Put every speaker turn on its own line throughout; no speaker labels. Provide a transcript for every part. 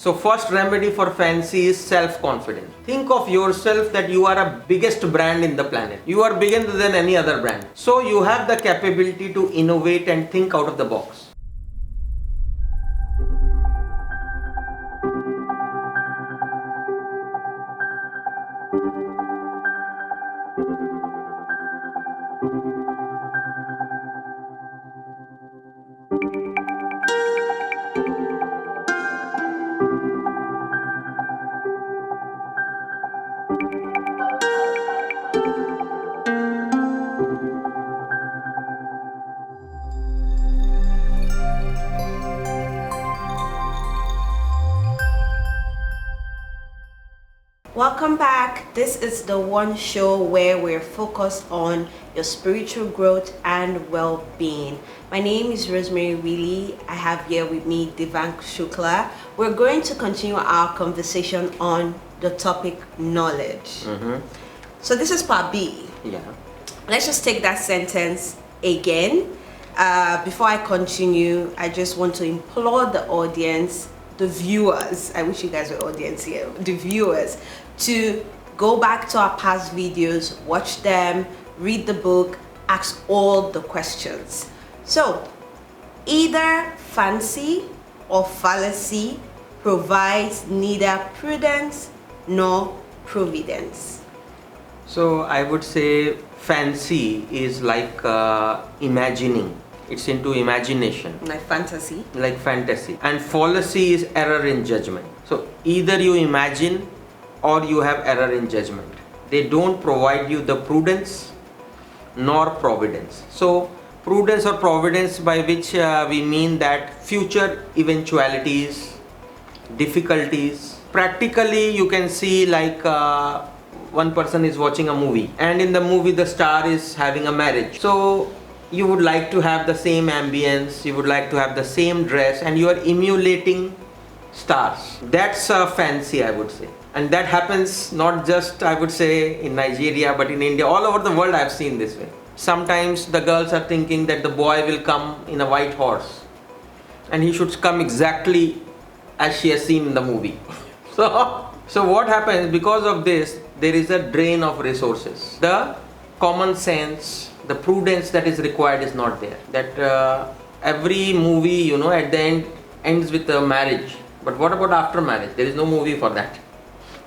So first remedy for fancy is self-confidence. Think of yourself that you are a biggest brand in the planet. You are bigger than any other brand. So you have the capability to innovate and think out of the box.
Welcome back. This is the one show where we're focused on your spiritual growth and well-being. My name is Rosemary Willie. I have here with me Devank Shukla. We're going to continue our conversation on the topic knowledge. So this is part B.
Yeah.
Let's just take that sentence again. Before I continue, I just want to implore the audience, the viewers, I wish you guys were audience here, the viewers, to go back to our past videos, watch them, read the book, ask all the questions. So either fancy or fallacy provides neither prudence nor providence.
So I would say fancy is like imagining. It's into imagination.
Like fantasy.
Like fantasy. And fallacy is error in judgment. So either you imagine or you have error in judgment. They don't provide you the prudence nor providence. So prudence or providence, by which we mean that future eventualities, difficulties. Practically you can see like one person is watching a movie, and in the movie the star is having a marriage. So you would like to have the same ambience, you would like to have the same dress, and you are emulating stars. That's a fancy, I would say. And that happens not just, I would say, in Nigeria, but in India. All over the world I have seen this way. Sometimes the girls are thinking that the boy will come in a white horse and he should come exactly as she has seen in the movie. So what happens because of this? There is a drain of resources. The common sense, the prudence that is required is not there. That every movie, at the end ends with a marriage. But what about after marriage? There is no movie for that.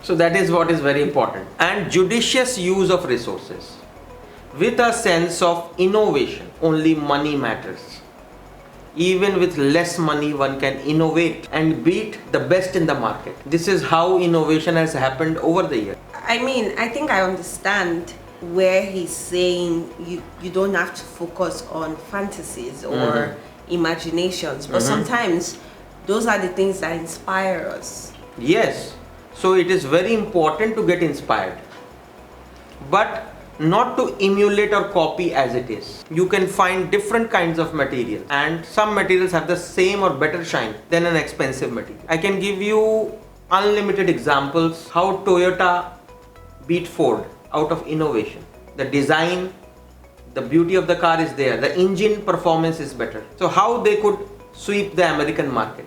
So that is what is very important. And judicious use of resources. With a sense of innovation, only money matters. Even with less money, one can innovate and beat the best in the market. This is how innovation has happened over the years.
I think I understand where he's saying you don't have to focus on fantasies or imaginations, but sometimes those are the things that inspire us.
Yes, so it is very important to get inspired, but not to emulate or copy as it is. You can find different kinds of material, and some materials have the same or better shine than an expensive material. I can give you unlimited examples how Toyota beat Ford out of innovation. The design, the beauty of the car is there, the engine performance is better. So how they could sweep the American market?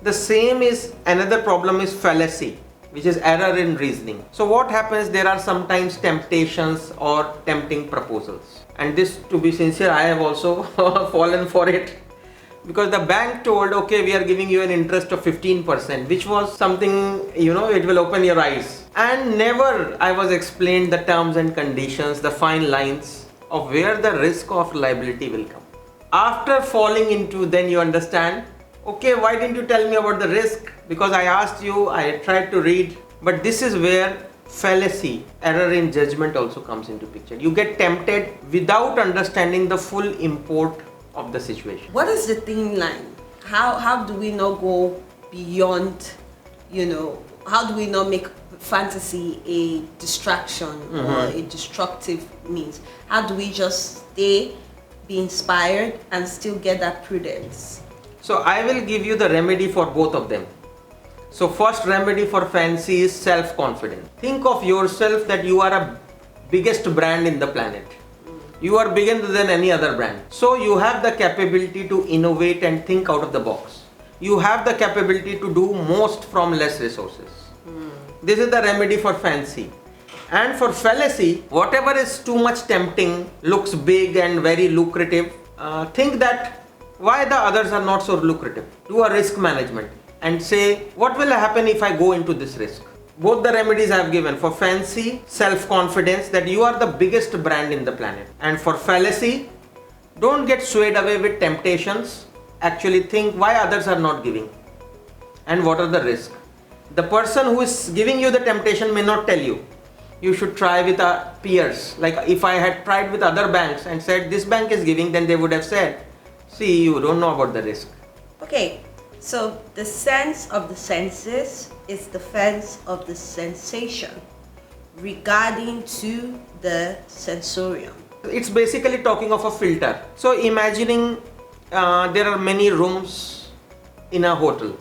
The same is, another problem is fallacy, which is error in reasoning. So what happens, there are sometimes temptations or tempting proposals. And this, to be sincere, I have also fallen for it. Because the bank told, okay, we are giving you an interest of 15%, which was something, it will open your eyes. And never I was explained the terms and conditions, the fine lines of where the risk of liability will come. After falling into, then you understand, okay, why didn't you tell me about the risk? Because I asked you, I tried to read. But this is where fallacy, error in judgment also comes into picture. You get tempted without understanding the full import of the situation.
What is the thin line? How do we not go beyond, how do we not make fantasy a distraction or a destructive means? How do we just be inspired and still get that prudence?
So I will give you the remedy for both of them. So first remedy for fancy is self-confidence. Think of yourself that you are a biggest brand in the planet. You are bigger than any other brand. So you have the capability to innovate and think out of the box. you have the capability to do most from less resources. This is the remedy for fancy. And for fallacy, whatever is too much tempting, looks big and very lucrative, think that why the others are not so lucrative. Do a risk management and say, what will happen if I go into this risk? Both the remedies I have given. For fancy, self-confidence that you are the biggest brand in the planet. And for fallacy, don't get swayed away with temptations. Actually think why others are not giving and what are the risks. The person who is giving you the temptation may not tell you. You should try with peers. Like if I had tried with other banks and said this bank is giving, then they would have said, see, you don't know about the risk.
Okay, so the sense of the senses is the sense of the sensation regarding to the sensorium.
It's basically talking of a filter. So imagining there are many rooms in a hotel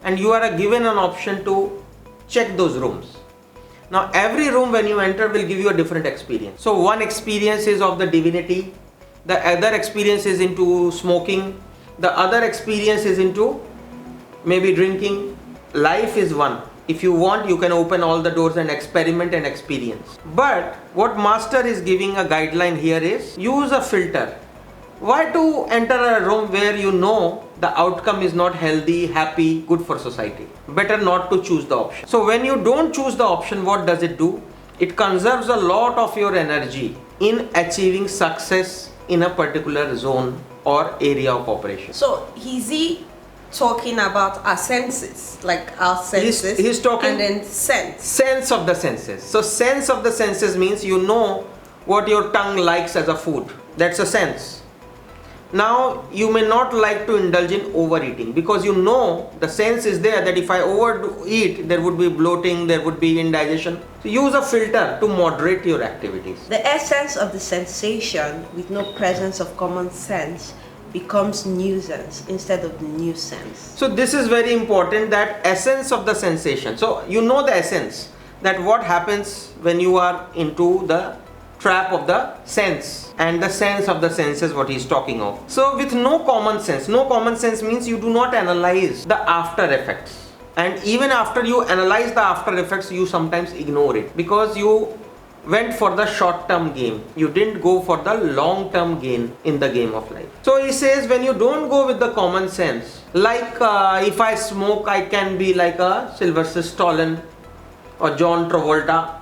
and you are given an option to check those rooms. Now every room when you enter will give you a different experience. So one experience is of the divinity, the other experience is into smoking, the other experience is into maybe drinking. Life is one. If you want, you can open all the doors and experiment and experience. But what master is giving a guideline here is use a filter. Why to enter a room where you know the outcome is not healthy, happy, good for society? Better not to choose the option. So when you don't choose the option, what does it do? It conserves a lot of your energy in achieving success in a particular zone or area of operation.
So is he talking about our senses, like our senses?
He's talking
and then sense.
Sense of the senses. So sense of the senses means you know what your tongue likes as a food. That's a sense. Now you may not like to indulge in overeating because you know the sense is there that if I overeat there would be bloating, there would be indigestion. So use a filter to moderate your activities.
The essence of the sensation with no presence of common sense becomes nuisance instead of nuisance.
So this is very important, that essence of the sensation. So you know the essence, that what happens when you are into the trap of the sense, and the sense of the senses what he is talking of. So with no common sense means you do not analyze the after effects, and even after you analyze the after effects you sometimes ignore it because you went for the short term game, you didn't go for the long term gain in the game of life. So he says when you don't go with the common sense, like if I smoke I can be like a Sylvester Stallone or John Travolta,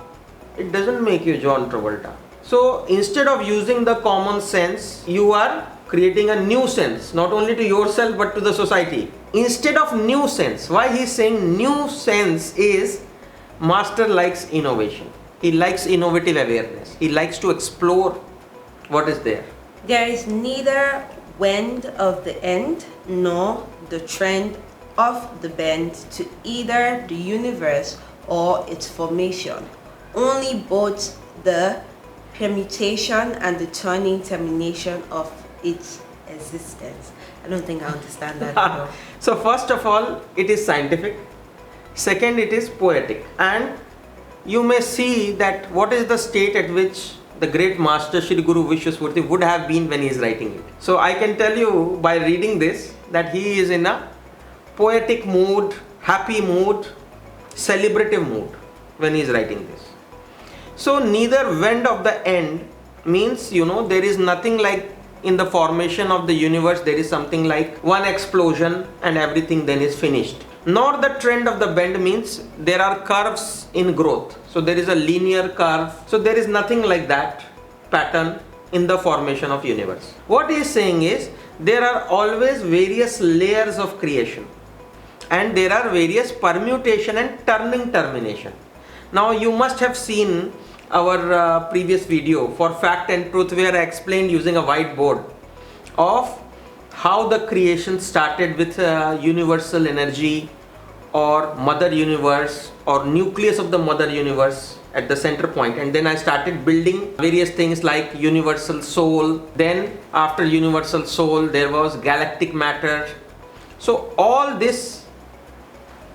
it doesn't make you John Travolta. So instead of using the common sense, you are creating a new sense, not only to yourself but to the society. Instead of new sense, why he is saying new sense is master likes innovation. He likes innovative awareness. He likes to explore what is there.
There is neither wind of the end nor the trend of the bend to either the universe or its formation. Only both the permutation and the turning termination of its existence. I don't think I understand that at all.
So first of all, it is scientific. Second, it is poetic. And you may see that what is the state at which the great master Shri Guru Vishwasmurti would have been when he is writing it. So I can tell you by reading this that he is in a poetic mood, happy mood, celebrative mood when he is writing this. So neither wind of the end means, there is nothing like in the formation of the universe, there is something like one explosion and everything then is finished. Nor the trend of the bend means there are curves in growth. So there is a linear curve. So there is nothing like that pattern in the formation of universe. What he is saying is there are always various layers of creation and there are various permutation and turning termination. Now you must have seen our previous video for fact and truth where I explained using a whiteboard of how the creation started with universal energy or mother universe or nucleus of the mother universe at the center point, and then I started building various things like universal soul. Then after universal soul there was galactic matter. So all this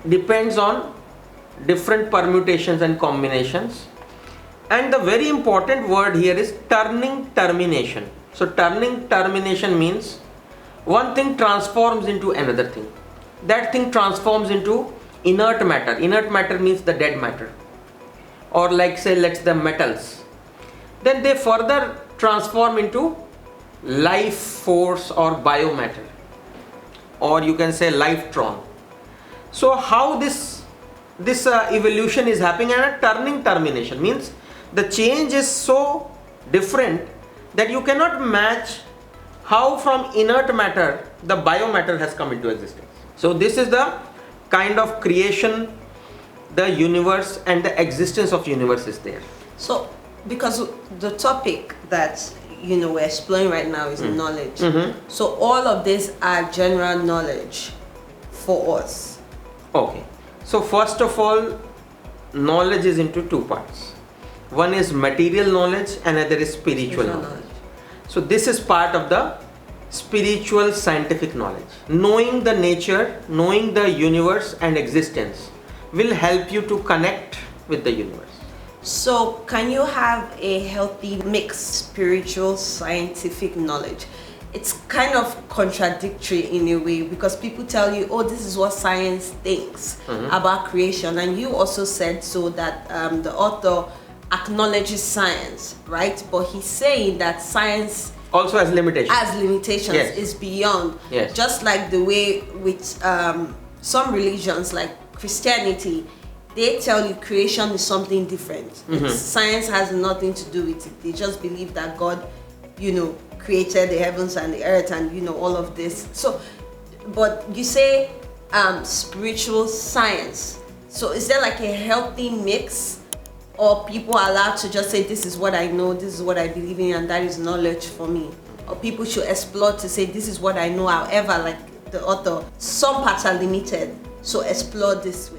depends on different permutations and combinations. And the very important word here is turning termination. So turning termination means one thing transforms into another thing. that thing transforms into inert matter. Inert matter means the dead matter, or like say let's the metals. Then they further transform into life force or biomatter, or you can say lifetron. So how this evolution is happening, and a turning termination means the change is so different that you cannot match how from inert matter the biomatter has come into existence. So this is the kind of creation, the universe and the existence of universe is there.
So because the topic that we're exploring right now is knowledge. So all of these are general knowledge for us.
Okay, so first of all, knowledge is into two parts. One is material knowledge, another is spiritual knowledge. So this is part of the spiritual scientific knowledge. Knowing the nature, knowing the universe and existence will help you to connect with the universe.
So can you have a healthy mix, spiritual, scientific knowledge? It's kind of contradictory in a way, because people tell you, oh, this is what science thinks about creation, and you also said so that the author acknowledges science, right? But he's saying that science
also has limitations.
Yes. Is beyond.
Yes.
Just like the way with some religions like Christianity, they tell you creation is something different. Science has nothing to do with it. They just believe that God, created the heavens and the earth and all of this. So, but you say spiritual science. So is there like a healthy mix, or people are allowed to just say, this is what I know, this is what I believe in, and that is knowledge for me? Or people should explore to say, this is what I know, however, like the author, some parts are limited, so explore this way.